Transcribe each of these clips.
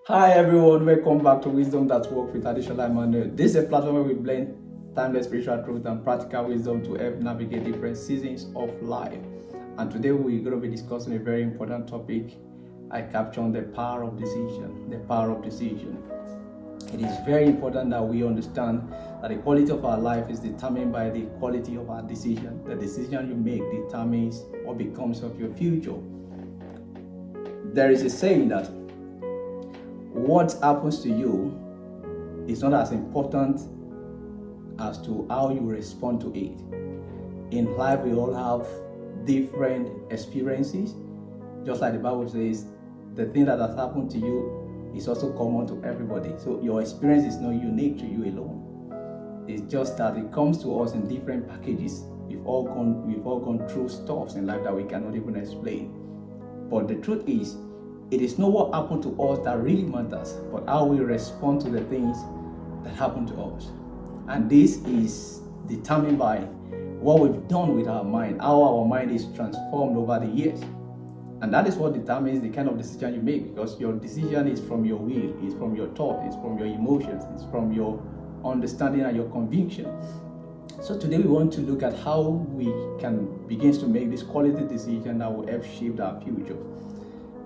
Hi everyone, welcome back to Wisdom That Works with Adeshola Emmanuel. This is a platform where we blend timeless spiritual truth and practical wisdom to help navigate different seasons of life. And today we're going to be discussing a very important topic I captioned the power of decision. The power of decision. It is very important that we understand that the quality of our life is determined by the quality of our decision. The decision you make determines what becomes of your future. There is a saying that what happens to you is not as important as to how you respond to it. In life, we all have different experiences. Just like the Bible says, the thing that has happened to you is also common to everybody. So your experience is not unique to you alone. It's just that it comes to us in different packages. We've all gone through stuff in life that we cannot even explain. But the truth is, it is not what happened to us that really matters, but how we respond to the things that happen to us. And this is determined by what we've done with our mind, how our mind is transformed over the years. And that is what determines the kind of decision you make, because your decision is from your will, it's from your thought, it's from your emotions, it's from your understanding and your conviction. So today we want to look at how we can begin to make this quality decision that will help shape our future.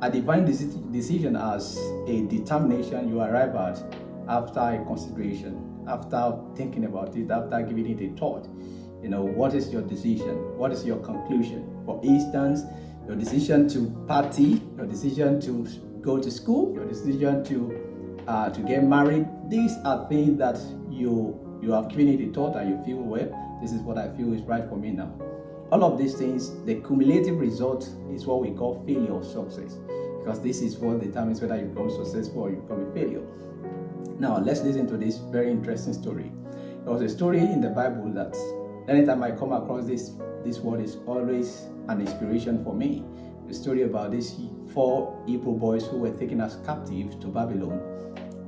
A divine decision as a determination you arrive at after a consideration, after thinking about it, after giving it a thought. What is your decision? What is your conclusion? For instance, your decision to party, your decision to go to school, your decision to get married. These are things that you have given it a thought and you feel, well, this is what I feel is right for me now. All of these things, the cumulative result is what we call failure or success, because this is what determines whether you become successful or you become a failure. Now, let's listen to this very interesting story. There was a story in the Bible that anytime I come across this word is always an inspiration for me. The story about these 4 Hebrew boys who were taken as captives to Babylon,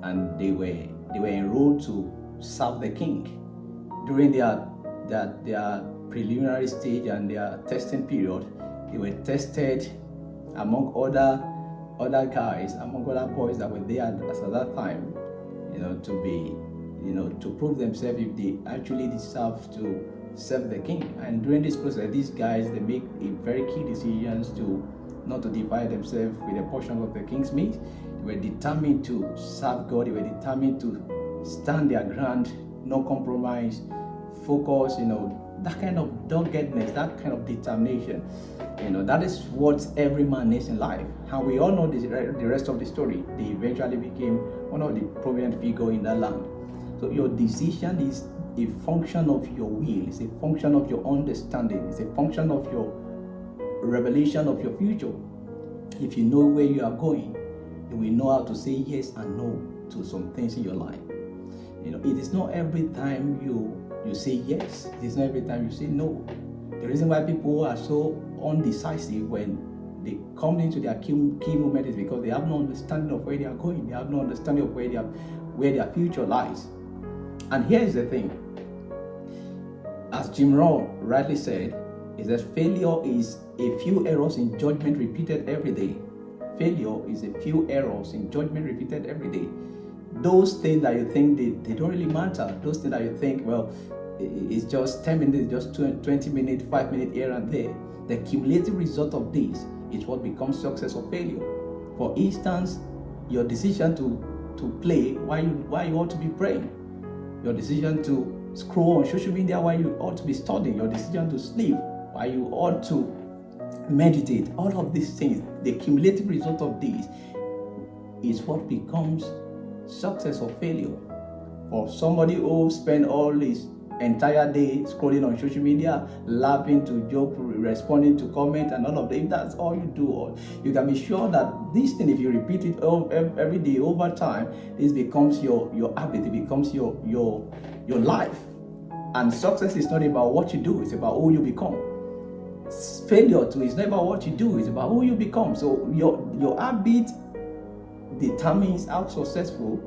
and they were enrolled to serve the king. During their preliminary stage and their testing period, they were tested among other guys, among other boys that were there at that time, to prove themselves if they actually deserve to serve the king. And during this process, these guys, they make a very key decisions to not to divide themselves with a portion of the king's meat. They were determined to serve God. They were determined to stand their ground, no compromise, focus, that kind of doggedness, that kind of determination. That is what every man needs in life. And we all know the rest of the story. They eventually became one of the prominent figures in that land. So your decision is a function of your will. It's a function of your understanding. It's a function of your revelation of your future. If you know where you are going, you will know how to say yes and no to some things in your life. It is not every time you say yes. It is not every time you say no. The reason why people are so undecisive when they come into their key moment is because they have no understanding of where they are going. They have no understanding of where their future lies. And here is the thing. As Jim Rohn rightly said, is that failure is a few errors in judgment repeated every day. Failure is a few errors in judgment repeated every day. Those things that you think they don't really matter, those things that you think, well, it's just 10 minutes, just 20 minutes, 5 minutes here and there. The cumulative result of this is what becomes success or failure. For instance, your decision to play while you ought to be praying. Your decision to scroll on social media while you ought to be studying. Your decision to sleep while you ought to meditate. All of these things, the cumulative result of this is what becomes success or failure. For somebody who spend all his entire day scrolling on social media, laughing to joke, responding to comment and all of that, if that's all you do, you can be sure that this thing, if you repeat it every day over time, this becomes your habit. It becomes your life. And success is not about what you do, it's about who you become. Failure too is not about what you do, it's about who you become. So your habit determines how successful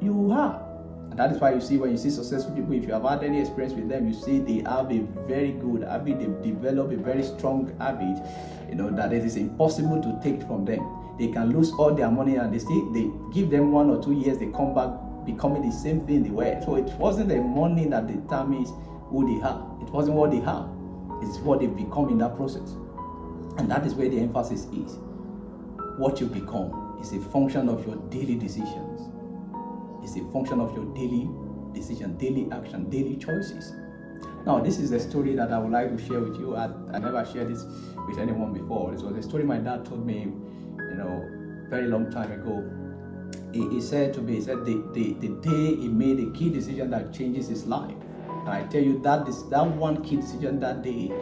you are. And that is why you see, when you see successful people, if you have had any experience with them, you see they have a very good habit, they've developed a very strong habit, that it is impossible to take from them. they can lose all their money and they give them 1 or 2 years, they come back becoming the same thing they were. So it wasn't the money that determines who they are. It wasn't what they have. It's what they become in that process. And that is where the emphasis is. What you become is a function of your daily decisions. It's a function of your daily decision, daily action, daily choices. Now, this is a story that I would like to share with you. I never shared this with anyone before. It was a story my dad told me, very long time ago. He said to me, he said the day he made a key decision that changes his life. And I tell you that one key decision that day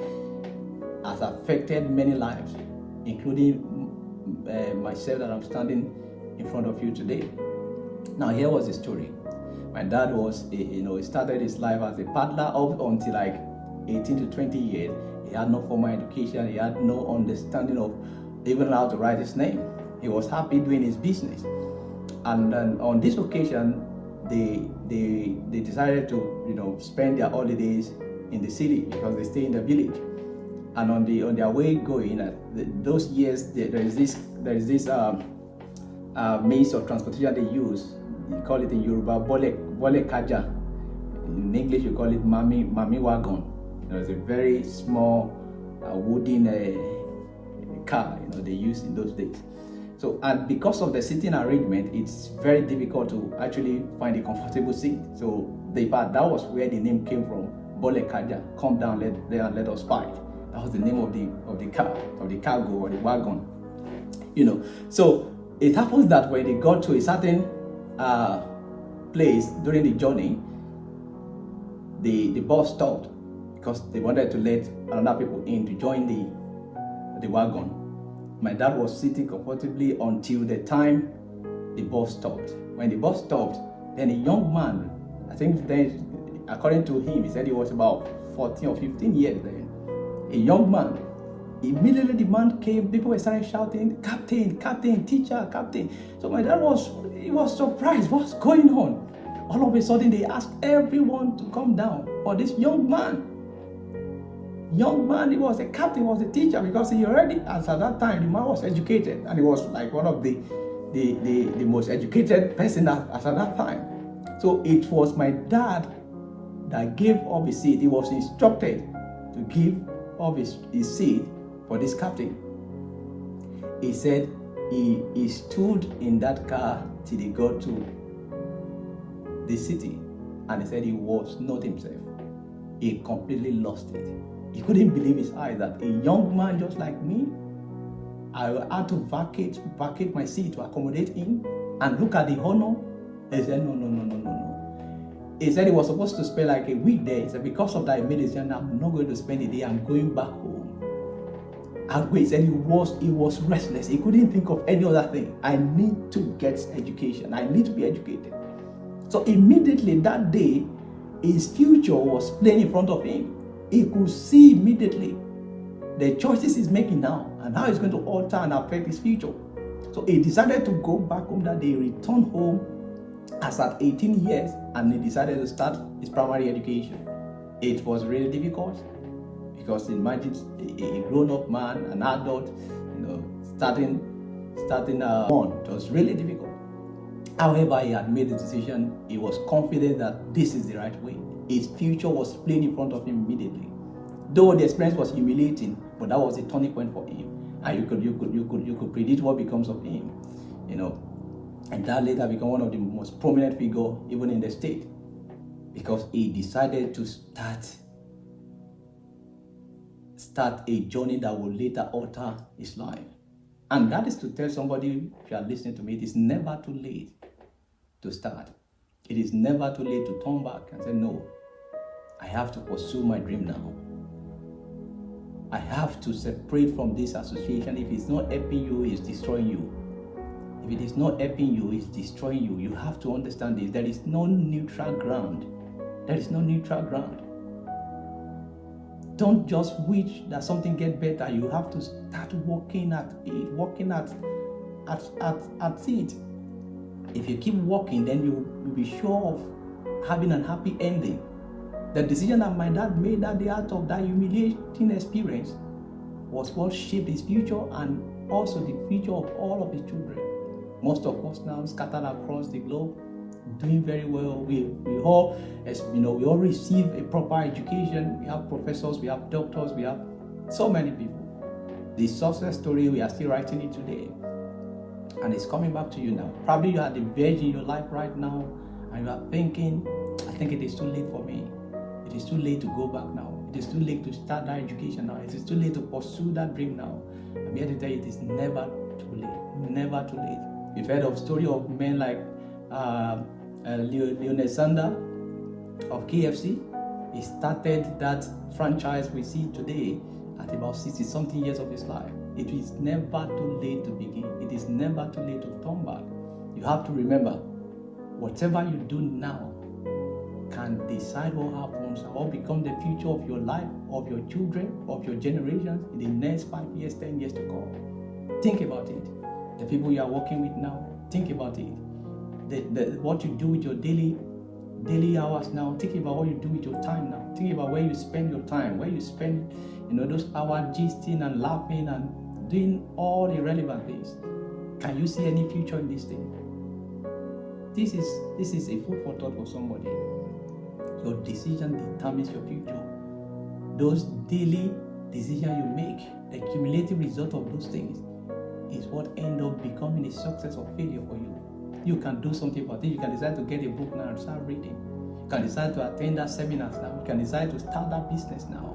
has affected many lives, including myself that I'm standing in front of you today. Now, here was the story. My dad was, he started his life as a paddler up until like 18 to 20 years. He had no formal education. He had no understanding of even how to write his name. He was happy doing his business. And then on this occasion, they decided to, spend their holidays in the city because they stay in the village. And on their way going, those years there is this means of transportation they use. You call it in Yoruba bole kaja. In English you call it mami wagon. It's a very small wooden car they used in those days. So, and because of the seating arrangement, it's very difficult to actually find a comfortable seat. So that was where the name came from. Bole kaja, come down there and let us fight. That was the name of the car, of the cargo or the wagon. So it happens that when they got to a certain place during the journey, the bus stopped because they wanted to let another people in to join the wagon. My dad was sitting comfortably until the time the bus stopped. When the bus stopped, then a young man, I think then, according to him, he said he was about 14 or 15 years then. A young man, immediately the man came, people were starting shouting, "Captain, Captain, teacher, Captain." So my dad was surprised, what's going on? All of a sudden they asked everyone to come down for this young man. He was a captain, he was a teacher, because he already, as at that time, the man was educated, and he was like one of the most educated person as at that time. So it was my dad that gave up his seat. He was instructed to give up his seat for this captain. He said he stood in that car till he got to the city, and he said he was not himself. He completely lost it. He couldn't believe his eyes that a young man just like me, I had to vacate my seat to accommodate him, and look at the honor. He said, no. He said he was supposed to spend like a week there. He said, because of that, he made a decision, I'm not going to spend the day, I'm going back home. And he said he was restless. He couldn't think of any other thing. I need to get education. I need to be educated. So immediately that day, his future was plain in front of him. He could see immediately the choices he's making now and how it's going to alter and affect his future. So he decided to go back home that day, return home as at 18 years, and he decided to start his primary education. It was really difficult because imagine a grown-up man, an adult, starting one. It was really difficult. However, he had made the decision. He was confident that this is the right way. His future was plain in front of him immediately. Though the experience was humiliating, but that was a turning point for him. And you could predict what becomes of him, And that later became one of the most prominent figures even in the state, because he decided to start a journey that will later alter his life. And that is to tell somebody, if you are listening to me, it is never too late to start. It is never too late to turn back and say, no, I have to pursue my dream now. I have to separate from this association. If it's not helping you, it's destroying you. If it is not helping you, it's destroying you. You have to understand this. There is no neutral ground. There is no neutral ground. Don't just wish that something gets better. You have to start working at it, working at it. If you keep working, then you'll be sure of having a happy ending. The decision that my dad made that day out of that humiliating experience was what shaped his future and also the future of all of his children. Most of us now scattered across the globe, doing very well. We all, as we all receive a proper education. We have professors, we have doctors, we have so many people. The success story, we are still writing it today, and it's coming back to you now. Probably you are at the verge in your life right now, and you are thinking, I think it is too late for me. It is too late to go back now. It is too late to start that education now. It is too late to pursue that dream now. I'm here to tell you, it is never too late. Never too late. You've heard of story of men like Lionel Sander of KFC. He started that franchise we see today at about 60-something years of his life. It is never too late to begin. It is never too late to turn back. You have to remember, whatever you do now can decide what happens and what becomes the future of your life, of your children, of your generations in the next 5 years, 10 years to come. Think about it. The people you are working with now, think about it. What you do with your daily hours now, think about what you do with your time now. Think about where you spend your time, where you spend those hours gisting and laughing and doing all the relevant things. Can you see any future in this thing? This is a food for thought for somebody. Your decision determines your future. Those daily decisions you make, the cumulative result of those things is what end up becoming a success or failure for you. You can do something about it. You can decide to get a book now and start reading. You can decide to attend that seminars now. You can decide to start that business now.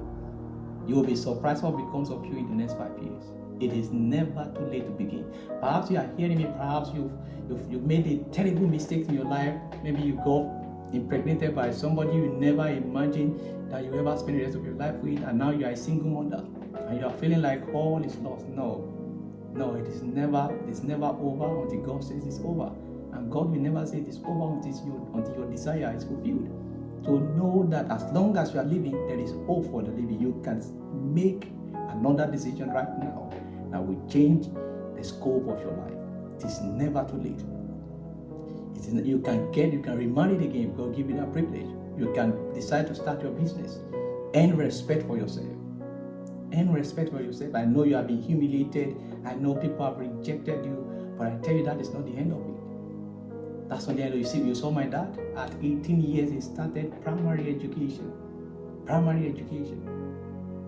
You will be surprised what becomes of you in the next 5 years. It is never too late to begin. Perhaps you are hearing me. Perhaps you've made a terrible mistake in your life. Maybe you got impregnated by somebody you never imagined that you ever spend the rest of your life with, and now you are a single mother and you are feeling like all is lost. No, it is never over until God says it's over. And God will never say it is over until your desire is fulfilled. So know that as long as you are living, there is hope for the living. You can make another decision right now that will change the scope of your life. It is never too late. You can remarry again. God give you that privilege. You can decide to start your business. Earn respect for yourself. Earn respect for yourself. I know you have been humiliated. I know people have rejected you, but I tell you that is not the end of it. That's not the end of it. You saw my dad at 18 years. He started primary education.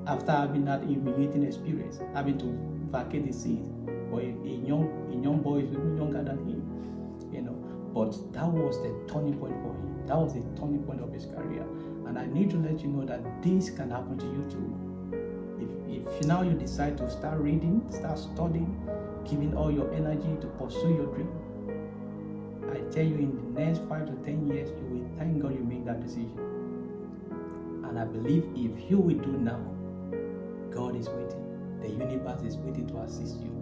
After having that humiliating experience, having to vacate the seat for a young boy who was younger than him, But that was the turning point for him. That was the turning point of his career. And I need to let you know that this can happen to you too. If now you decide to start reading, start studying, giving all your energy to pursue your dream, I tell you, in the next 5 to 10 years, you will thank God you made that decision. And I believe if you will do now, God is waiting. The universe is waiting to assist you.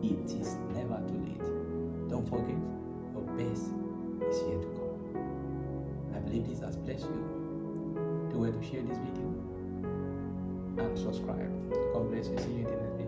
It is never too late. Don't forget, your best is here to come. I believe this has blessed you. Do well to share this video and subscribe. God bless you. See you in the next video.